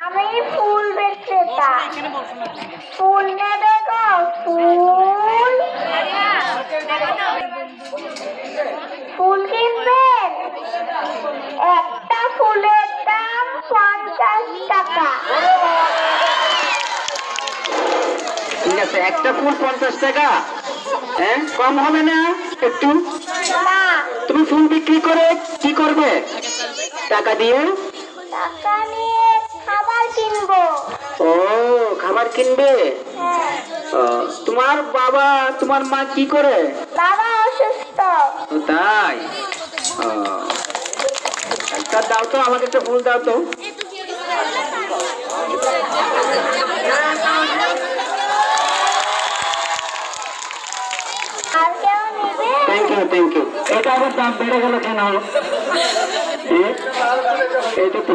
আমি ফুল বিক্রেতা। ফুল নেবে গো? ফুল ফুল কিনবেন? একটা ফুলের দাম 50 টাকা। ঠিক আছে, একটা ফুল 50 টাকা। হ্যাঁ, কম হবে না একটু? না। তুমি ফুল বিক্রি করে কি করবে টাকা দিয়ে? টাকা নিয়ে খাবার কিনবো। ও, খাবার কিনবে? হ্যাঁ। তোমার বাবা তোমার মা কি করে? বাবা অসুস্থ। তাই? একটা দাও তো, আমাকে একটা ফুল দাও তো। আর কেউ নেবে? Thank you, thank you. এটা আবার দাম বেড়ে গেল কেন? এটা তো